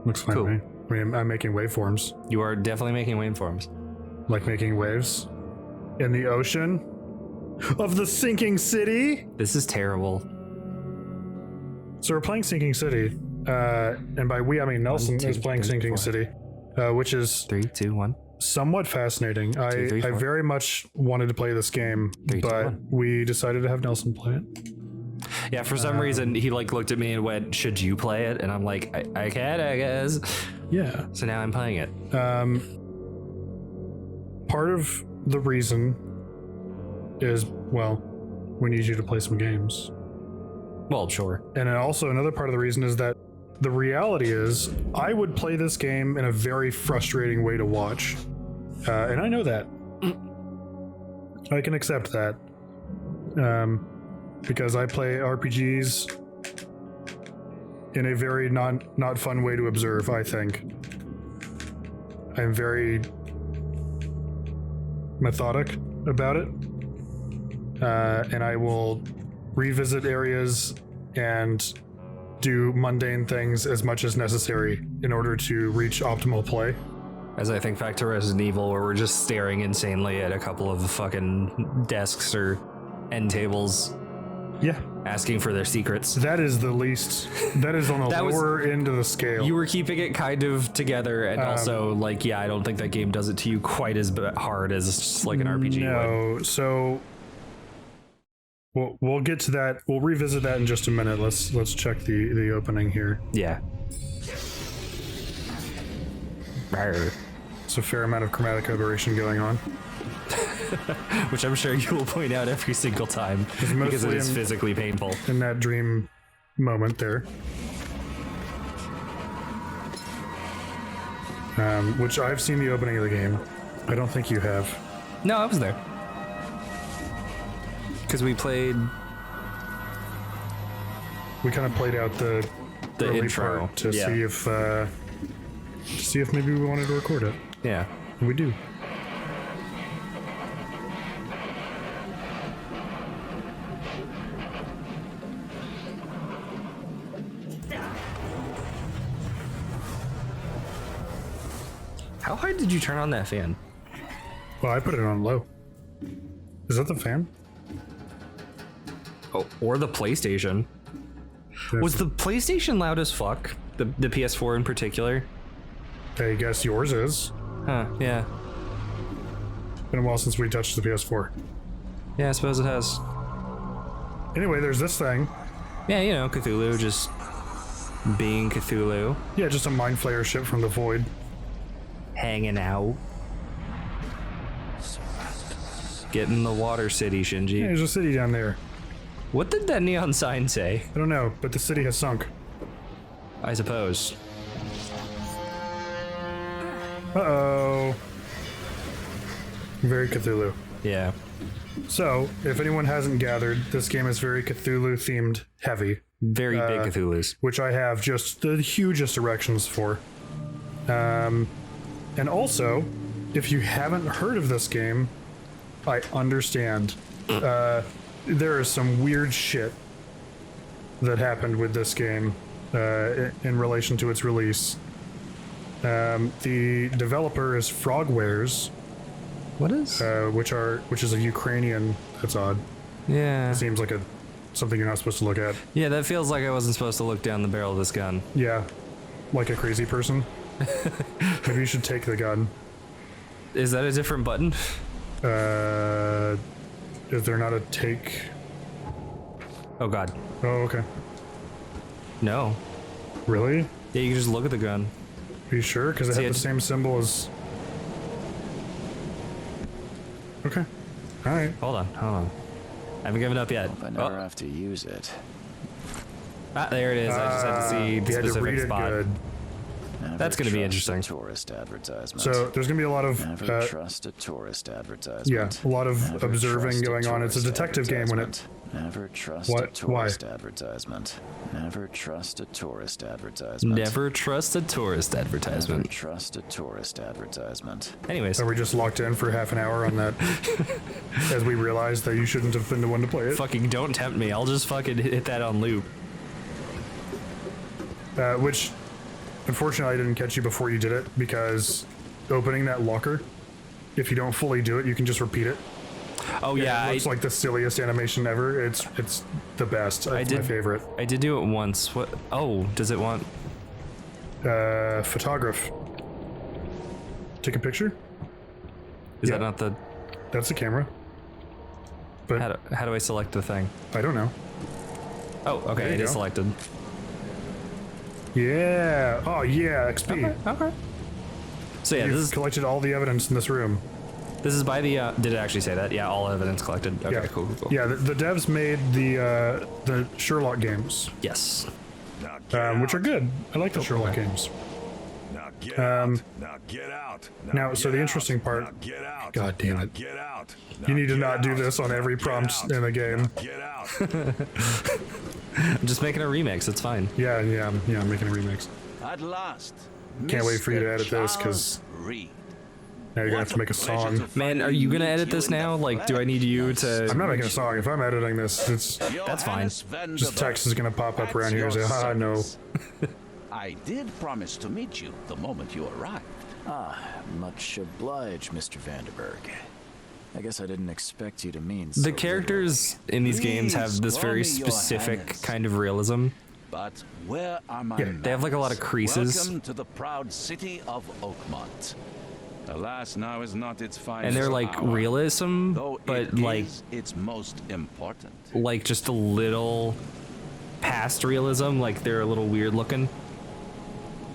Looks fine to me. I mean, I'm making waveforms. You are definitely making waveforms. Like making waves in the ocean of the sinking city. This is terrible. So we're playing Sinking City, and by we I mean Nelson is playing Sinking City, which is 3, 2, 1. somewhat fascinating. I very much wanted to play this game, but we decided to have Nelson play it. Yeah, for some reason he like looked at me and went, "Should you play it?" And I'm like, "I can, I guess." Yeah. So now I'm playing it. Part of the reason is, well, we need you to play some games. Well, sure. And then also another part of the reason is that the reality is I would play this game in a very frustrating way to watch. And I know that. I can accept that. Because I play RPGs in a very not fun way to observe, I think. I'm very methodic about it. And I will revisit areas and do mundane things as much as necessary in order to reach optimal play. As I think back to Resident Evil, where we're just staring insanely at a couple of fucking desks or end tables. Yeah. Asking for their secrets. That is the least, that is on the lower end of the scale. You were keeping it kind of together, and also, like, yeah, I don't think that game does it to you quite as hard as just like an RPG No, would. So we'll get to that. We'll revisit that in just a minute. Let's check the opening here. Yeah. It's a fair amount of chromatic aberration going on. Which I'm sure you will point out every single time because it is physically painful. In that dream moment there. Which I've seen the opening of the game. I don't think you have. No, I was there. Because we played... We kind of played out the early intro part to see if maybe we wanted to record it. Yeah. And we do. How high did you turn on that fan? Well, I put it on low. Is that the fan? Oh, or the PlayStation. Was the PlayStation loud as fuck? The PS4 in particular? I guess yours is. Huh, yeah. Been a while since we touched the PS4. Yeah, I suppose it has. Anyway, there's this thing. Yeah, you know, Cthulhu just being Cthulhu. Yeah, just a mind flayer ship from the void. Hanging out. Getting the water city, Shinji. Yeah, there's a city down there. What did that neon sign say? I don't know, but the city has sunk. I suppose. Uh-oh. Very Cthulhu. Yeah. So, if anyone hasn't gathered, this game is very Cthulhu-themed heavy. Very big Cthulhus. Which I have just the hugest erections for. And also, if you haven't heard of this game, I understand. There is some weird shit that happened with this game in relation to its release. The developer is Frogwares. What is? Which is a Ukrainian. That's odd. Yeah. It seems like something you're not supposed to look at. Yeah, that feels like I wasn't supposed to look down the barrel of this gun. Yeah, like a crazy person. Maybe you should take the gun. Is that a different button? Is there not a take? Oh god. Oh, okay. No. Really? Yeah, you can just look at the gun. Are you sure? Because it had the same symbol as... Okay. Alright. Hold on. I haven't given up yet. I never have to use it. Ah, there it is. I just had to see the specific spot. Good. That's going to be interesting. Tourist advertisement. So there's going to be a lot of Never trust a tourist advertisement. Yeah, a lot of Never observing going on. It's a detective game when it... Never trust a tourist advertisement. Never trust a tourist advertisement. Never trust a tourist advertisement. Never trust a tourist advertisement. Anyways. Are we just locked in for half an hour on that? As we realize that you shouldn't have been the one to play it. Fucking don't tempt me. I'll just fucking hit that on loop. Which unfortunately, I didn't catch you before you did it because opening that locker, if you don't fully do it, you can just repeat it. Oh yeah, it looks like the silliest animation ever. It's the best. It's my favorite. I did do it once. What? Oh, does it want? Photograph. Take a picture. Is that not the? That's the camera. But How do I select the thing? I don't know. Oh, okay, it is selected. Yeah. Oh yeah. XP. Okay. So yeah, You've collected all the evidence in this room. This is by the. Did it actually say that? Yeah, all evidence collected. Okay, Yeah. cool. Yeah, the devs made the Sherlock games, Yes. which are good. I like the Sherlock games. Now get out. Now get out. Now, so the interesting part. Now get out. God damn Now it! get out. You need to Now not get do out. this on every Now prompt get out. in the game. Get out. I'm just making a remix. It's fine. Yeah, I'm making a remix. At last. Can't wait for you to Mr. edit this, 'cause Charles Reed. now you're gonna have to make a song. Man, are you gonna edit this now? Like, do I need you to? I'm not making a song. If I'm editing this, it's That's fine. just text is gonna pop up around here and say, "Haha, no." I did promise to meet you the moment you arrived. Much obliged, Mr. Vanderberg. I guess I didn't expect you to mean The characters in these games have this very Please, Your specific Highness. kind of realism. But where are my Yeah, they have, like, a lot of manners? creases. Welcome to the proud city of Oakmont. Alas, now is not its finest And they're like hour. realism, Though but it like is its most important. just a little past realism. Like they're a little weird looking.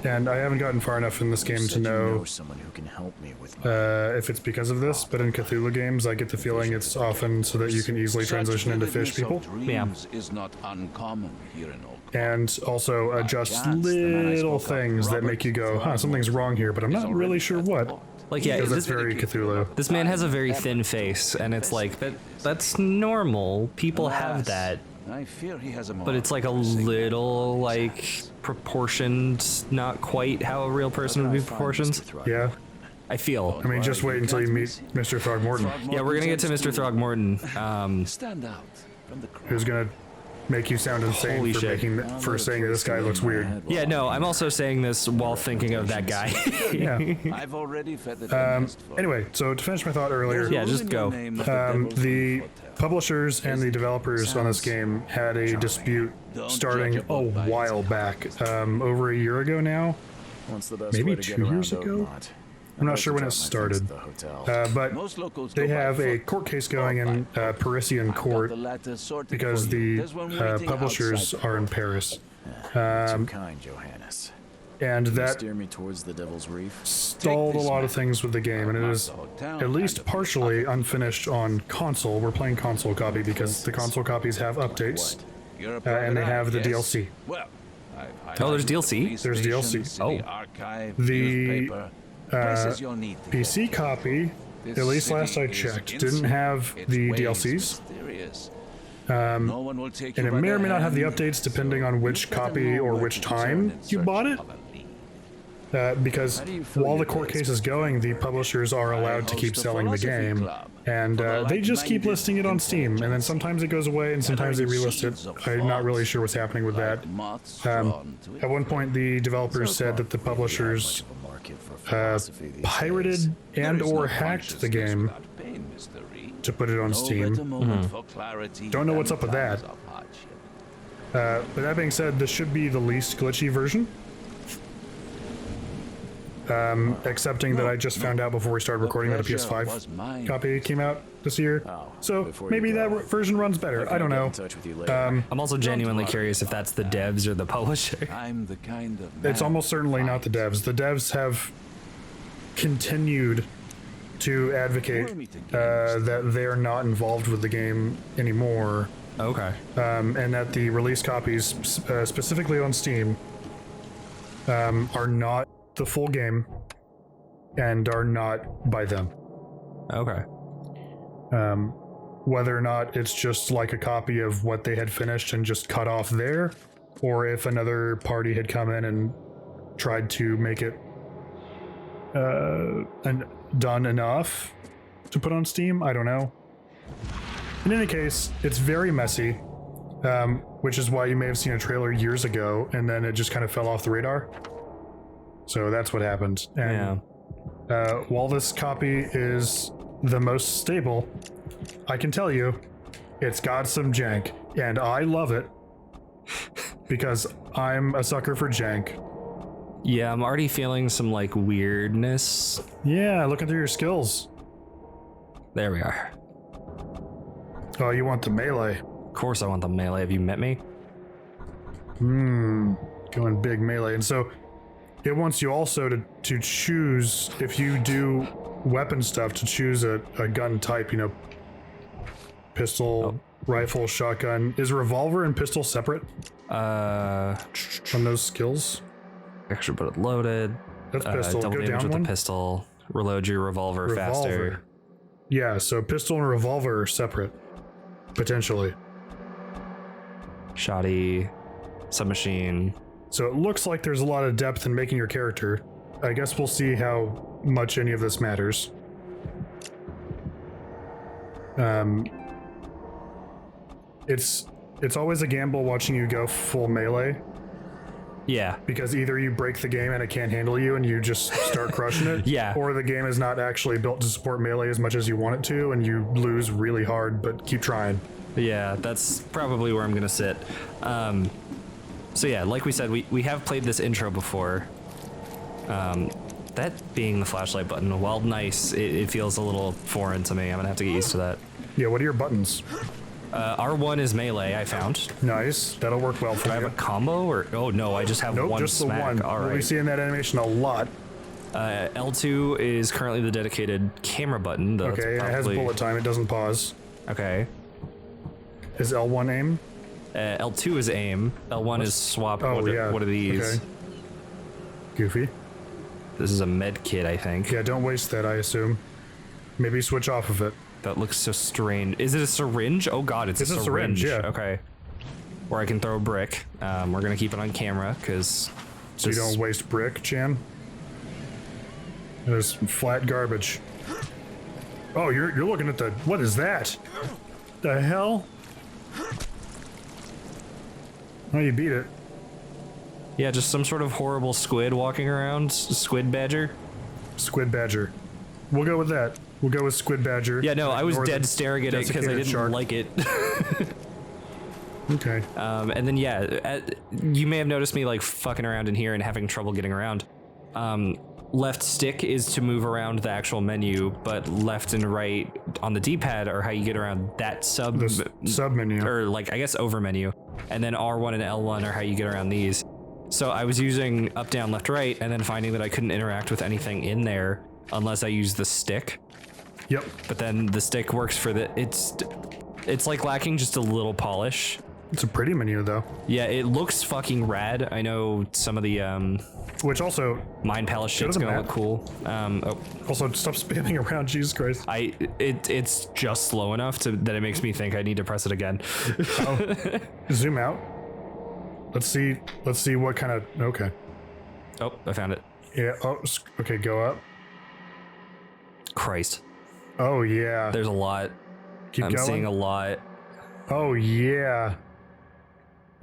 And I haven't gotten far enough in this game to you know someone who can help me with my if it's because of this, but in Cthulhu games, I get the feeling it's often so that you can easily transition into fish Such people, vividness of dreams is not uncommon here in Oakmont. and also adjust chance, the man I little spoke of, things that Robert make you go, huh, something's wrong here, but I'm not really sure what. Like yeah, Because it's this, very Cthulhu. this man has a very thin face, and it's like that's normal. People have Alas, that, I fear he has a but it's like a little like proportioned, not quite how a real person would be proportioned. Yeah, I feel. I mean, just wait until you meet Mr. Throgmorton, Yeah, we're gonna get to Mr. Throgmorton. Stand out from the crowd. who's gonna make you sound insane Holy for shit. for saying this guy looks weird. Yeah, no, I'm also saying this while thinking of that guy. Yeah. I've already fed the nest for Anyway, so to finish my thought earlier, Yeah, just go. the publishers and the developers on this game had a dispute starting a while back, over a year ago now. What's the best Maybe way to get 2 around years ago? Oakmont? I'm not I'd sure like when to it drop my things started, at the hotel. but Most locals they go by have a foot court case or going in by Parisian I've got court the latter sorted because for you. the There's one waiting publishers outside the are in door. Paris, Too kind, Johannes. and Can you that steer me towards the Devil's Reef? stalled a this lot of map. things with the game, and it Mark is the hotel at and least the partially unfinished on console. We're playing console copy because the console copies have updates, You're a and they private have the eye, yes? DLC. Well, Oh, there's DLC? There's DLC. City Oh. archive, The, newspaper, places you'll need to PC get. copy, This at least last I city is checked, didn't instant, have its the ways DLCs. mysterious. No one will take And you it by may or the may not have the hand, updates depending so on which you'd better copy know or where which to turn time in you search bought it. of a lead. Because How do you fill while the your court days, case is Mr. going, the publishers are allowed to keep host a selling the philosophy game, club and for the they just keep like-minded listing it on Steam, and then sometimes it goes away, and sometimes they relist it. seeds of I'm not really thought, sure what's happening with that. like moths drawn to At it. one point, the developers So said far, that the we have publishers much of a market for philosophy these days. pirated There and is or no hacked the consciousness game without pain, Mr. Reed. to put it on No Steam. better moment for clarity Don't know than what's up with that. times of hardship. But that being said, this should be the least glitchy version. Accepting that I just found out before we started recording that a pleasure was PS5 mine. copy came out this year. Oh, So before maybe you that go, version runs better. I don't Get know. in touch with you later. I'm also genuinely curious if that's the devs or the publisher. I'm the kind of It's man almost certainly not the devs. The devs have continued to advocate that they're not involved with the game anymore, Okay. and that the release copies, specifically on Steam, are not the full game and are not by them. Okay. Whether or not it's just like a copy of what they had finished and just cut off there, or if another party had come in and tried to make it and done enough to put on Steam, I don't know. In any case, it's very messy, which is why you may have seen a trailer years ago and then it just kind of fell off the radar. So that's what happened. And while this copy is the most stable, I can tell you it's got some jank, and I love it because I'm a sucker for jank. Yeah, I'm already feeling some like weirdness. Yeah, looking through your skills. There we are. Oh, you want the melee? Of course I want the melee. Have you met me? Going big melee. And so it wants you also to choose, if you do weapon stuff, to choose a gun type, pistol, rifle, shotgun. Is revolver and pistol separate from those skills? Extra bullet loaded. That's pistol. Double Go damage down with one. the pistol. Reload your revolver faster. Yeah, so pistol and revolver are separate. Potentially. Shoddy. Submachine. So it looks like there's a lot of depth in making your character. I guess we'll see how much any of this matters. It's always a gamble watching you go full melee, Yeah. because either you break the game and it can't handle you and you just start crushing it, Yeah. or the game is not actually built to support melee as much as you want it to, and you lose really hard, but keep trying. Yeah, that's probably where I'm gonna sit. So yeah, like we said, we have played this intro before. That being the flashlight button, while nice, it feels a little foreign to me. I'm gonna have to get used to that. Yeah, what are your buttons? R1 is melee, I found. Nice, that'll work well for Do I you. have a combo or? Oh no, I just have Nope, one just smack. the one. All We'll be right. seeing that animation a lot. L2 is currently the dedicated camera button. Though Okay, it's it has probably- bullet time, it doesn't pause. Okay. Is L1 aim? L2 is aim. L1 is swap. Oh, what yeah. What are these? Okay. Goofy. This is a med kit, I think. Yeah, don't waste that, I assume. Maybe switch off of it. That looks so strange. Is it a syringe? Oh god, it's It's a a syringe. syringe, yeah. Okay. Or I can throw a brick. We're gonna keep it on camera because So you don't waste brick, Chan. There's flat garbage. Oh, you're looking at the... What is that? The hell? Oh, you beat it. Yeah, just some sort of horrible squid walking around. Squid badger. Squid badger. We'll go with that. We'll go with squid badger. Yeah, no, I was Ignore dead the staring at it because I desiccated didn't shark. like it. Okay. And then yeah, you may have noticed me like fucking around in here and having trouble getting around. Left stick is to move around the actual menu, but left and right on the D-pad are how you get around that sub Sub-menu. or like I guess over menu. And then R1 and L1 are how you get around these. So I was using up, down, left, right, and then finding that I couldn't interact with anything in there unless I used the stick. Yep. But then the stick works for the it's like lacking just a little polish. It's a pretty menu, though. Yeah, it looks fucking rad. I know some of the Which also... Mind Palace shit's to the gonna map. look cool. Also, stop spamming around, Jesus Christ. It's just slow enough that it makes me think I need to press it again. Zoom out. Let's see what kind of... Okay. Oh, I found it. Yeah, okay, go up. Christ. Oh, yeah. There's a lot. Keep I'm going. seeing a lot. Oh, yeah.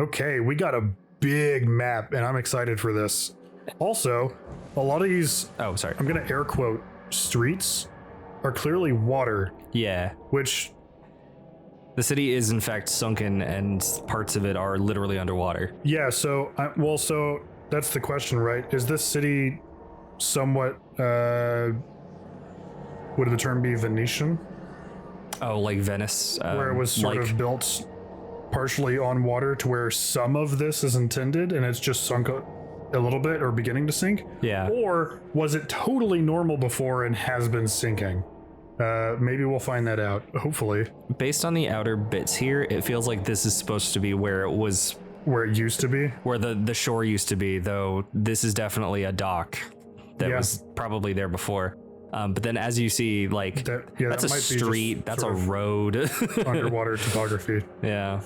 Okay, we got a big map, and I'm excited for this. Also, a lot of these, Oh, sorry. I'm going to air quote, streets are clearly water, Yeah. which, The city is in fact sunken and parts of it are literally underwater. yeah, so, so that's the question, right? Is this city somewhat, would the term be Venetian? Oh, like Venice. Where it was sort like, of built partially on water to where some of this is intended and it's just sunk a little bit or beginning to sink? Yeah. Or was it totally normal before and has been sinking? Maybe we'll find that out, hopefully. Based on the outer bits here, it feels like this is supposed to be where it was, Where it used to be? where the shore used to be, though this is definitely a dock that Yeah. was probably there before. But then as you see, like, that's that a might be just street, that's a sort of road. underwater topography. Yeah.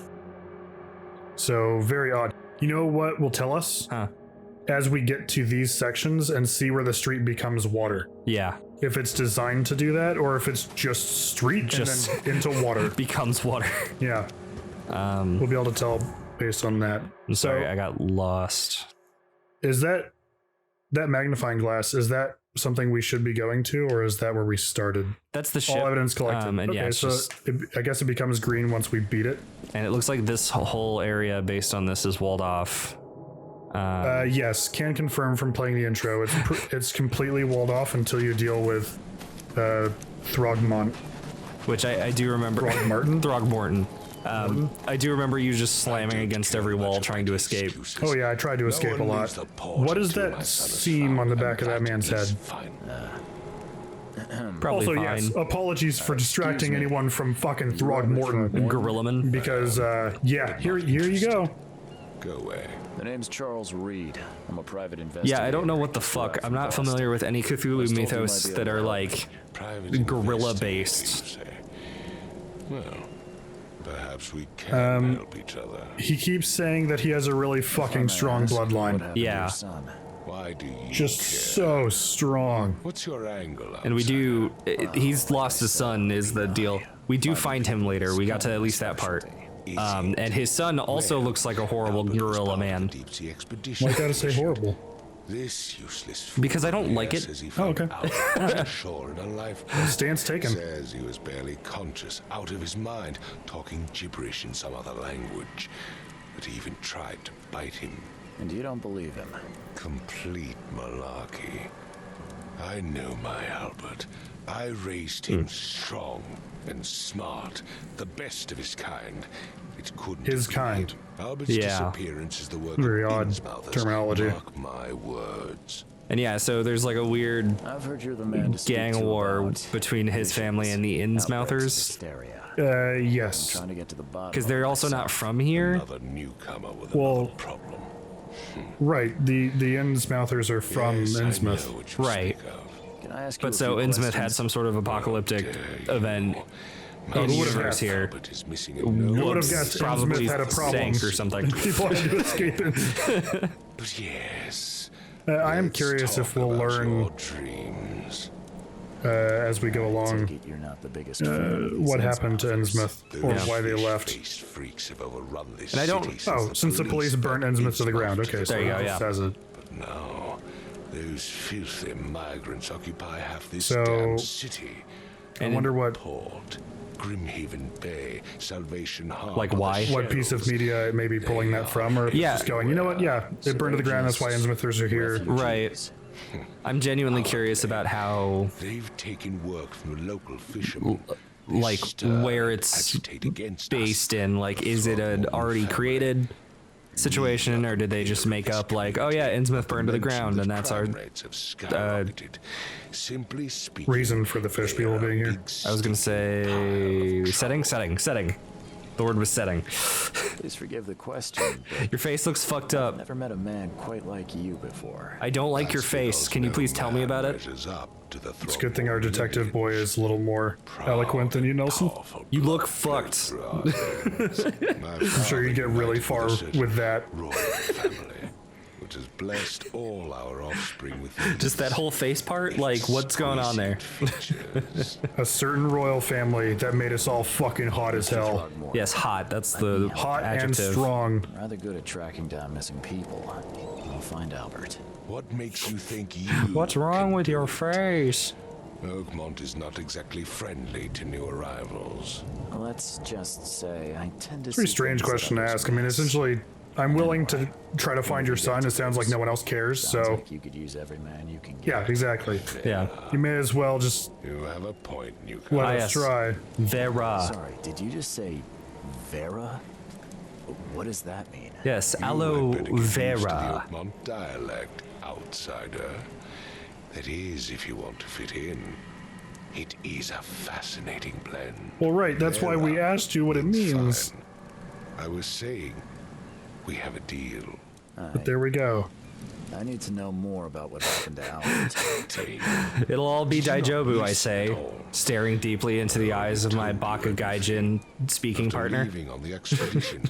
So, very odd. You know what will tell us? Huh. As we get to these sections and see where the street becomes water. Yeah. If it's designed to do that, or if it's just street Just- and then into water. Becomes water. Yeah. We'll be able to tell based on that. I'm sorry, So, I got lost. is that that magnifying glass, is that something we should be going to, or is that where we started? That's the ship. All evidence collected. And Okay, yeah, it's so just, I guess it becomes green once we beat it. and it looks like this whole area based on this is walled off. Yes, can confirm from playing the intro. It's completely walled off until you deal with Frogmont. Which I do remember. Throgmorton? Throgmorton. I do remember you just slamming against every wall trying to escape. Oh yeah, I tried to escape a lot. What is that seam on the back of that man's head? Probably Also, fine. yes, apologies for distracting anyone from fucking Throgmorton. Gorillaman. Because, yeah, here you go. Go away. The name's Charles Reed. I'm a private investigator. Yeah, I don't know what the fuck. I'm not familiar with any Cthulhu mythos that are like gorilla based. Well, perhaps we can help each other. He keeps saying that he has a really fucking strong bloodline. Yeah. Why do you Just care? So strong. What's your angle? And we do. He's lost his son, is the deal. We do find him later. We got to at least that part. And his son also looks like a horrible gorilla man. Why gotta say horrible? This useless Because I don't like it. Oh, okay. Shore in a life. Stance taken. Says he was barely conscious, out of his mind, talking gibberish in some other language. But he even tried to bite him. And you don't believe him? Complete malarkey. I know my Albert. I raised him strong and smart, the best of his kind. It couldn't His have been kind. him. Albert's Yeah. disappearance is the work Very of odd Innsmouthers. terminology. Mark my words. And yeah, so there's like a weird I've heard you're the man to speak gang to war about between his family and the Innsmouthers. hysteria. Yes. Trying to get to the bottom. Because they're also not from here. Another newcomer with Well- another problem. Right. The Innsmouthers are from Yes, I Innsmouth. know what you Right. speak of. Can I ask you But a so few Innsmouth had questions? some sort of apocalyptic event in who would've universe guessed? here. Albert is missing a Who would have Whoops, guessed probably Innsmouth had a problem sank or something. People had to escape it. But yes. I am let's curious if talk we'll about learn your dreams. as we go along Take it you're not the biggest fan of these what happened to Innsmouthers. Innsmouth or why they left. Fish-faced freaks have overrun this And I don't- city Oh, since the police burnt Innsmouth to the ground. Okay, so There you go, it yeah. says it. But now, those filthy migrants occupy half this So- damn city. I wonder what Port, Grimhaven Bay, Salvation Harbor. Like why? what piece of media it may be pulling that from, or if Yeah. it's just going, you know what, yeah, it burned to the ground, that's why Innsmouthers are here. Right. I'm genuinely curious about how, They've taken work from the local fishermen. They like, stir where and it's agitate against based us. in. Like, is it an already created situation, or did they just make up, like, oh yeah, Innsmouth burned to the ground, and that's our. Crime rates have skyrocketed. Simply speaking, Reason for the fish people being here. I was gonna say. Setting. The word was setting. Please forgive the question, but Your face looks fucked up. never met a man quite like you before. I don't like your face. Can you please tell me about it? It's a good thing our detective boy is a little more eloquent than you, Nelson. You look fucked. I'm sure you get really far with that. Royal family, which has blessed all our offspring with these Just that whole face part? Like, what's going on there? features. A certain royal family that made us all fucking hot as hell. Throgmorton. Yes, hot. That's the Hot and adjective. strong. Rather good at tracking down missing people. I'll find Albert. What makes you think you? What's wrong with your face? Oakmont is not exactly friendly to new arrivals. Let's just say I tend to. Pretty strange question to ask. I mean, essentially, I'm willing to try to find your son. It sounds like no one else cares, Sounds so like you could use every man you can get. yeah, exactly. Yeah. You may as well just You have a point, newcomer. let Ah, us yes. try. Vera. Sorry, did you just say Vera? What does that mean? Yes, You aloe had better get used to the vera. Oakmont dialect, outsider. That is, if you want to fit in. It is a fascinating blend. Well, right, that's why we asked you what it means. Fine. I was saying, we have a deal. But there we go. I need to know more about what happened to Albert. It'll all be Daijobu, I say, staring deeply into the eyes of my Baka Gaijin speaking After partner. leaving on the expedition,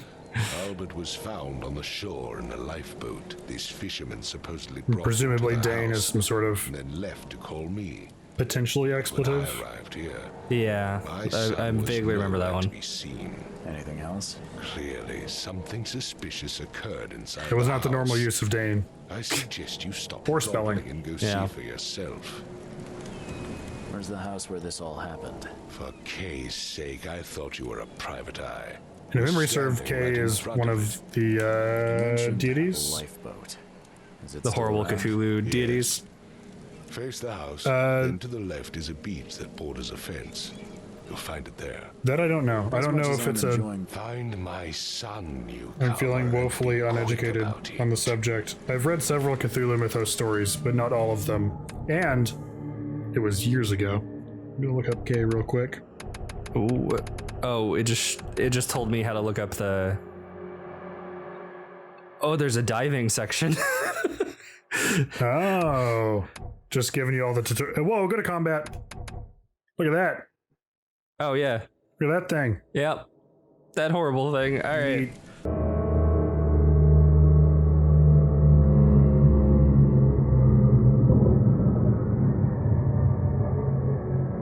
Albert was found on the shore in a lifeboat. This fisherman supposedly brought him Presumably to the Dane is house some sort of and then left to call me. potentially When expletive. I arrived here, Yeah, my I son was vaguely remember that nowhere to one. be seen. Anything else? Clearly, something suspicious occurred inside. It was the not the normal house. use of Dane. I suggest you stop Or spelling. dawdling and go Yeah. see for yourself. Where's the house where this all happened? For Kay's sake, I thought you were a private eye. And if memory Standing served, K right in is front one of of the Mentioned deities. Lifeboat. Is it The still horrible around? Cthulhu deities. Face the house, then to the left is a beach that borders a fence. You'll find it there. That I don't know. I As don't much know as if I'm it's a. enjoying Find my son, you I'm feeling coward, woefully and be quick uneducated about it. on the subject. I've read several Cthulhu Mythos stories, but not all of them. And it was years ago. I'm gonna look up K real quick. Ooh. Oh, it just told me how to look up the. Oh, there's a diving section. Oh, just giving you all the tutorial. Whoa, go to combat. Look at that. Oh yeah. Look at that thing. Yep. That horrible thing. All right. Neat.